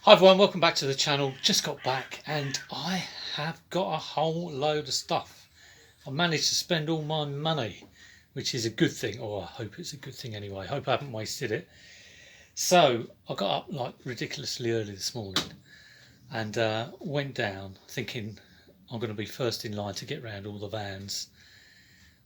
Hi everyone, welcome back to the channel. Just got back and I have got a whole load of stuff. I managed to spend all my money, which is a good thing, or I hope it's a good thing anyway. I hope I haven't wasted it. So I got up like ridiculously early this morning and went down thinking I'm going to be first in line to get round all the vans.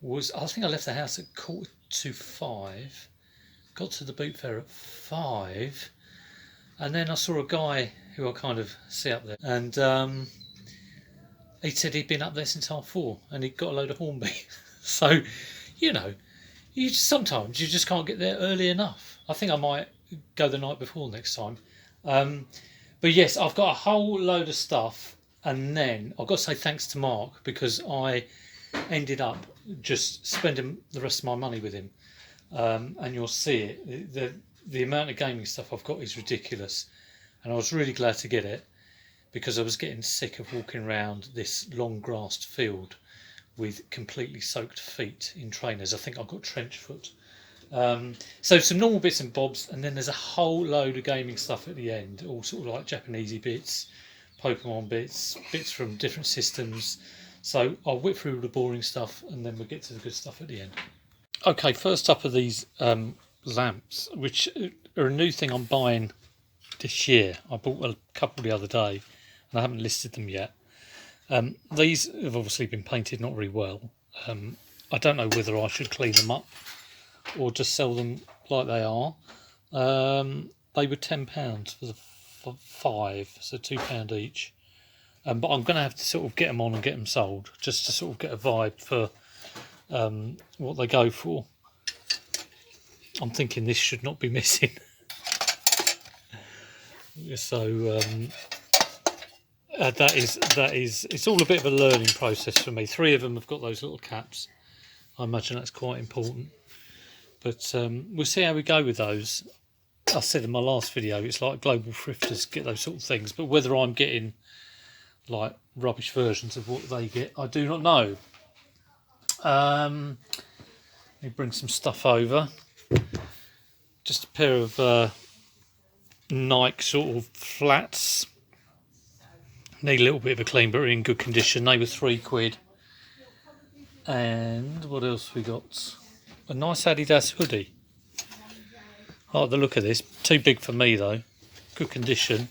I think I left the house at 4:45, got to the boot fair at 5. And then I saw a guy who I kind of see up there, and he said he'd been up there since 4:30, and he'd got a load of Hornby. So, you know, sometimes you just can't get there early enough. I think I might go the night before next time. But yes, I've got a whole load of stuff, and then I've got to say thanks to Mark because I ended up just spending the rest of my money with him, and you'll see it. The amount of gaming stuff I've got is ridiculous, and I was really glad to get it because I was getting sick of walking around this long grassed field with completely soaked feet in trainers. I think I've got trench foot. So some normal bits and bobs, and then there's a whole load of gaming stuff at the end, all sort of like Japanesey bits, Pokemon bits, bits from different systems. So I'll whip through the boring stuff and then we'll get to the good stuff at the end. Okay, first up are these lamps, which are a new thing I'm buying this year. I bought a couple the other day and I haven't listed them yet. These have obviously been painted not very well. I don't know whether I should clean them up or just sell them like they are. They were £10 for the 5, so £2 each. But I'm going to have to sort of get them on and get them sold just to sort of get a vibe for what they go for. I'm thinking this should not be missing. So that is it's all a bit of a learning process for me. 3 of them have got those little caps. I imagine that's quite important, but we'll see how we go with those. I said in my last video it's like global thrifters get those sort of things, but whether I'm getting like rubbish versions of what they get, I do not know. Let me bring some stuff over. Just a pair of Nike sort of flats. Need a little bit of a clean, but are in good condition. They were £3. And what else we got? A nice Adidas hoodie. I like the look of this. Too big for me though. Good condition.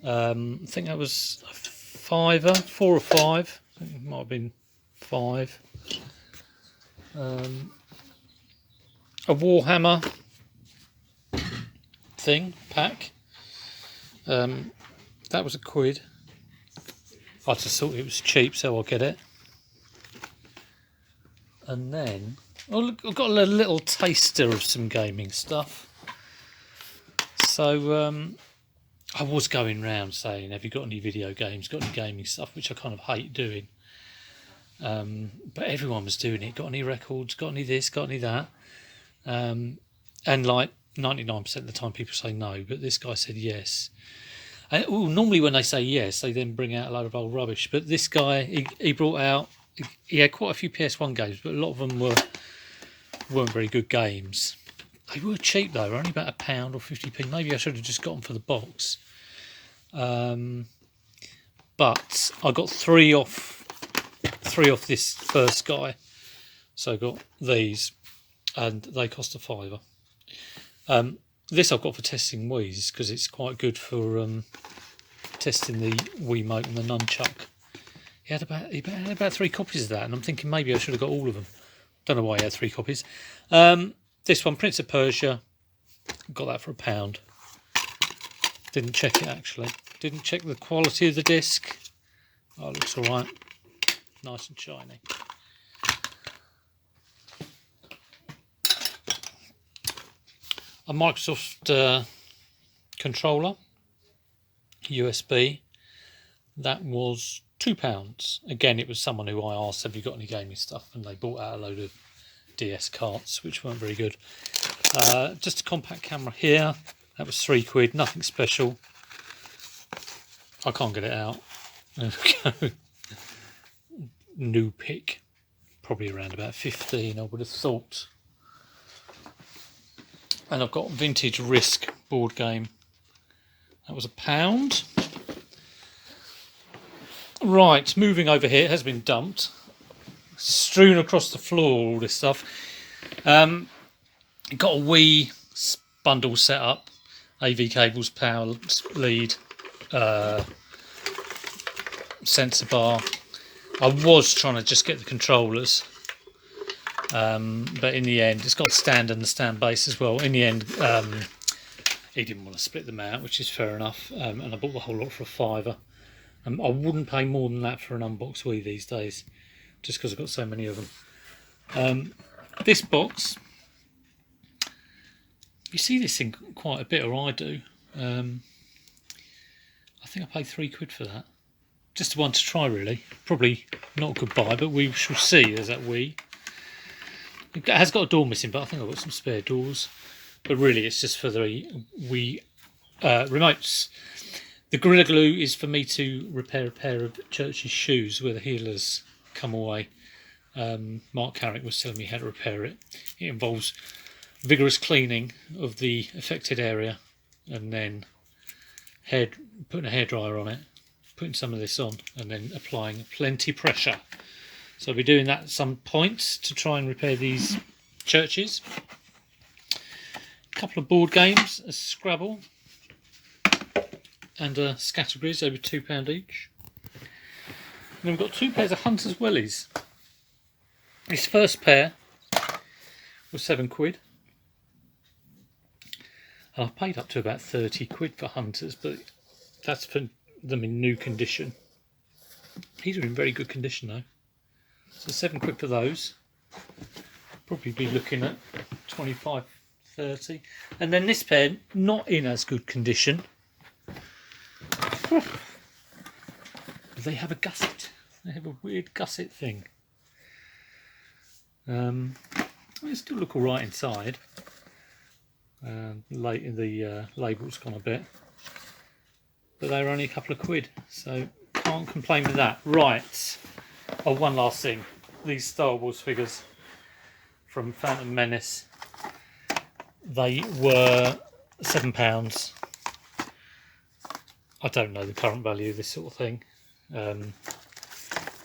I think that was a £5, 4 or 5. I think it might have been 5. A Warhammer thing pack. That was £1. I just thought it was cheap, so I'll get it. And then I've got a little taster of some gaming stuff. So I was going round saying, have you got any video games, got any gaming stuff, which I kind of hate doing. But everyone was doing it. Got any records, got any this, got any that. And like 99% of the time people say no, but this guy said yes. And normally when they say yes, they then bring out a load of old rubbish. But this guy, he brought out, he had quite a few PS1 games, but a lot of them weren't very good games. They were cheap though, only about £1 or 50p. Maybe I should have just got them for the box. But I got three off this first guy. So I got these, and they cost £5. This I've got for testing Wii's because it's quite good for testing the Wiimote and the nunchuck. He had about 3 copies of that, and I'm thinking maybe I should have got all of them. Don't know why he had 3 copies. This one, Prince of Persia, got that for £1. Didn't check it actually. Didn't check the quality of the disc. Oh, it looks alright. Nice and shiny. A Microsoft controller, USB, that was £2. Again, it was someone who I asked, have you got any gaming stuff? And they bought out a load of DS carts, which weren't very good. Just a compact camera here, that was £3, nothing special. I can't get it out. There we go. New pick, probably around about 15, I would have thought. And I've got Vintage Risk board game That was £1. Right, moving over here, it has been dumped. Strewn across the floor, all this stuff. Got a wee bundle set up. AV cables, power lead, sensor bar. I was trying to just get the controllers, but in the end, it's got a stand and the stand base as well. In the end, he didn't want to split them out, which is fair enough, and I bought the whole lot for £5. I wouldn't pay more than that for an unboxed Wii these days, just because I've got so many of them. This box, you see this thing quite a bit, or I do. I think I paid £3 for that. Just one to try, really. Probably not a good buy, but we shall see. There's that Wii. It has got a door missing, but I think I've got some spare doors. But really, it's just for the Wii remotes. The Gorilla Glue is for me to repair a pair of Church's shoes where the heel has come away. Mark Carrick was telling me how to repair it. It involves vigorous cleaning of the affected area and then putting a hairdryer on it, putting some of this on, and then applying plenty pressure. So I'll be doing that at some point to try and repair these Churches. A couple of board games, a Scrabble and a Scattergriz, over £2 each. And then we've got 2 pairs of Hunter's Wellies. This first pair was £7. And I've paid up to about £30 for Hunters, but that's for them in new condition. These are in very good condition though. So £7 for those. Probably be looking at 25, 30. And then this pair, not in as good condition. They have a gusset. They have a weird gusset thing. They still look all right inside. The label's gone a bit, but they were only a couple of quid, so can't complain with that. Right. Oh, one last thing. These Star Wars figures from Phantom Menace. They were £7. I don't know the current value of this sort of thing.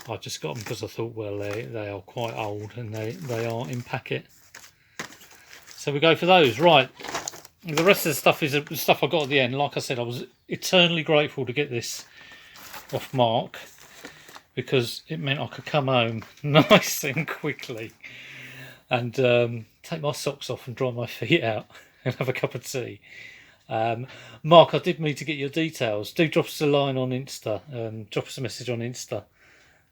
I just got them because I thought, well, they are quite old and they are in packet. So we go for those. Right. The rest of the stuff is the stuff I got at the end. Like I said, I was eternally grateful to get this off Mark because it meant I could come home nice and quickly and take my socks off and dry my feet out and have a cup of tea. Mark, I did mean to get your details. Do drop us a line on Insta. Drop us a message on Insta.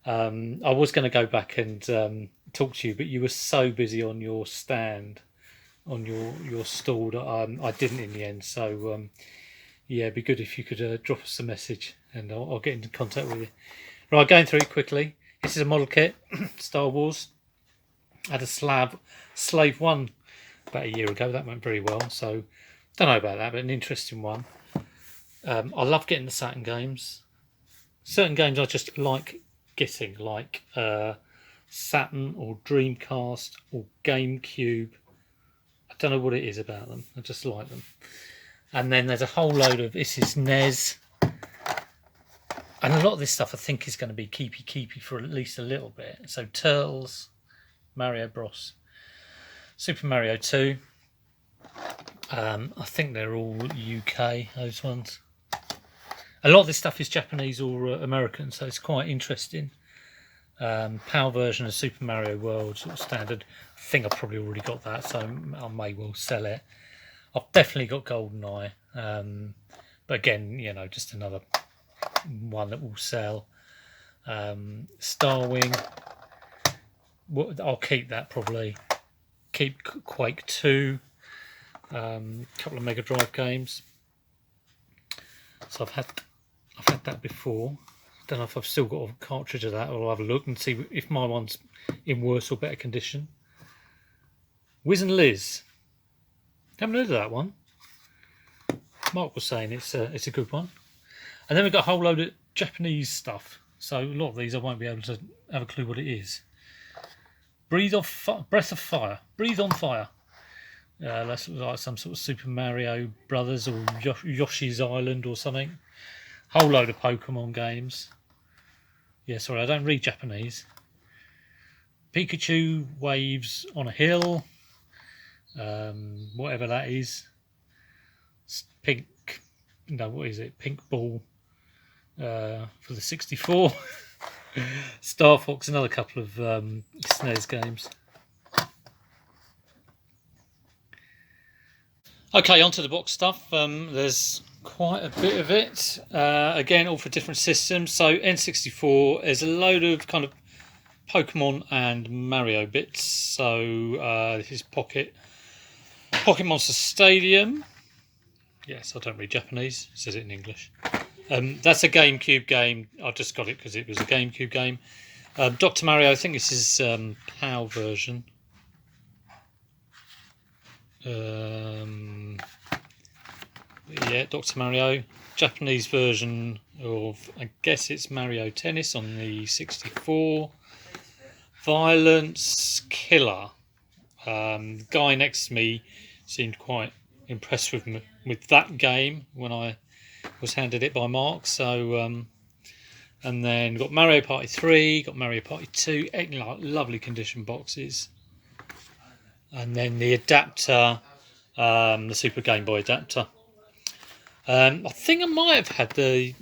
I was going to go back and talk to you, but you were so busy on your stand, on your stall, that I didn't in the end. So yeah, it'd be good if you could drop us a message and I'll get into contact with you. Right, going through it quickly. This is a model kit, Star Wars. I had a Slave 1 about a year ago. That went very well. So don't know about that, but an interesting one. I love getting the Saturn games. Certain games I just like getting, like Saturn or Dreamcast or GameCube. I don't know what it is about them. I just like them. And then there's a whole load of, this is NES. And a lot of this stuff I think is going to be keepy for at least a little bit. So Turtles, Mario Bros, Super Mario 2. I think they're all UK, those ones. A lot of this stuff is Japanese or American, so it's quite interesting. PAL version of Super Mario World, sort of standard. I think I've probably already got that, so I may well sell it. I've definitely got GoldenEye, but again, you know, just another one that will sell. Star Wing, I'll keep that probably. Keep Quake 2. A couple of Mega Drive games. So I've had that before. Don't know if I've still got a cartridge of that, or I'll have a look and see if my one's in worse or better condition. Wiz and Liz. Haven't heard of that one. Mark was saying it's a good one. And then we've got a whole load of Japanese stuff. So a lot of these I won't be able to have a clue what it is. Breath of Fire. Breathe on Fire. That's like some sort of Super Mario Brothers or Yoshi's Island or something. Whole load of Pokemon games. Yeah, sorry, I don't read Japanese. Pikachu waves on a hill. Whatever that is. Pink. No, what is it? Pink Ball for the 64. Star Fox, another couple of SNES games. Okay, onto the box stuff. There's quite a bit of it. Again, all for different systems. So N64, there's a load of kind of Pokemon and Mario bits. So this is Pocket Monster Stadium. Yes, I don't read Japanese. It says it in English. That's a GameCube game. I just got it because it was a GameCube game. Dr. Mario, I think this is PAL version. Yeah, Dr. Mario. Japanese version of, I guess it's Mario Tennis on the 64. Violence Killer. The guy next to me seemed quite impressed with that game when I was handed it by Mark. So and then got Mario Party 3, got Mario Party 2, lovely condition boxes, and then the adapter, the Super Game Boy adapter. I think I might have had the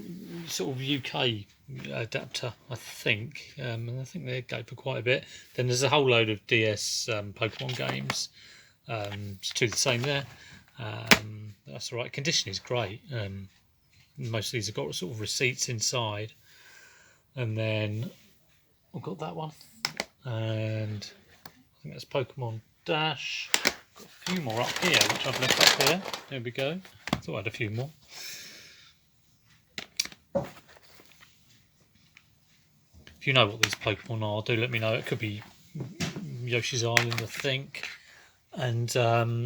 sort of UK adapter, I think, and I think they go for quite a bit. Then there's a whole load of DS Pokemon games. Just do the same there. That's all right. Condition is great. Most of these have got sort of receipts inside, and then I've got that one, and I think that's Pokemon Dash. Got a few more up here, which I've left up here. There we go. Thought I had a few more. If you know what these Pokemon are, do let me know. It could be Yoshi's Island, I think, and got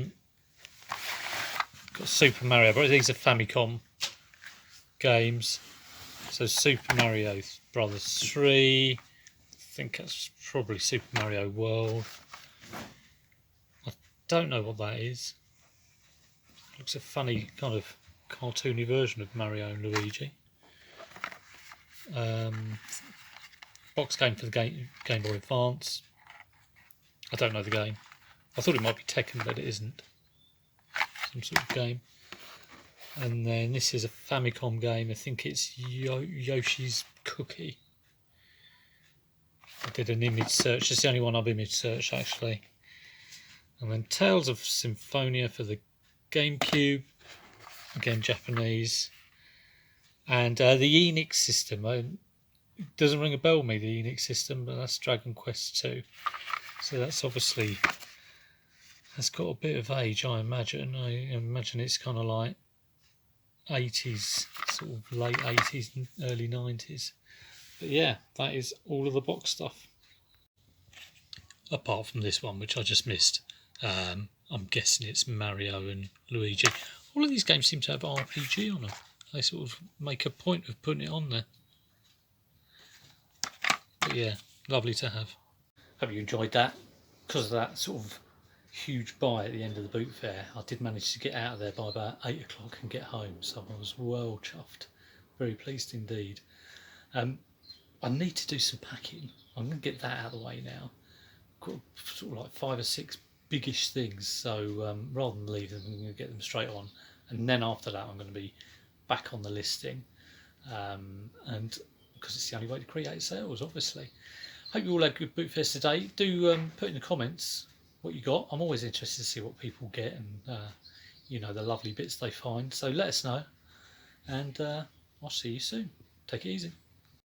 Super Mario, but these are Famicom games. So Super Mario Brothers 3, I think that's probably Super Mario World. I don't know what that is. Looks a funny kind of cartoony version of Mario and Luigi. Box game for the Game Boy Advance. I don't know the game. I thought it might be Tekken, but it isn't. Some sort of game. And then this is a Famicom game. I think it's Yoshi's Cookie. I did an image search. It's the only one I've image searched, actually. And then Tales of Symphonia for the GameCube. Again, Japanese. And the Enix system. It doesn't ring a bell with me, the Enix system, but that's Dragon Quest 2. So that's obviously... That's got a bit of age, I imagine. I imagine it's kind of like 80s, sort of late 80s and early 90s. But yeah, that is all of the box stuff. Apart from this one, which I just missed. I'm guessing it's Mario and Luigi. All of these games seem to have RPG on them. They sort of make a point of putting it on there. But yeah, lovely to have. Hope you enjoyed that. Because of that sort of huge buy at the end of the boot fair, I did manage to get out of there by about 8 o'clock and get home, so I was well chuffed. Very pleased indeed. I need to do some packing. I'm going to get that out of the way now. Got sort of like 5 or 6 biggish things, so rather than leave them, I'm going to get them straight on, and then after that I'm going to be back on the listing, and because it's the only way to create sales, obviously. Hope you all had good boot fairs today. Do put in the comments what you got. I'm always interested to see what people get and you know, the lovely bits they find, so let us know, and I'll see you soon. Take it easy.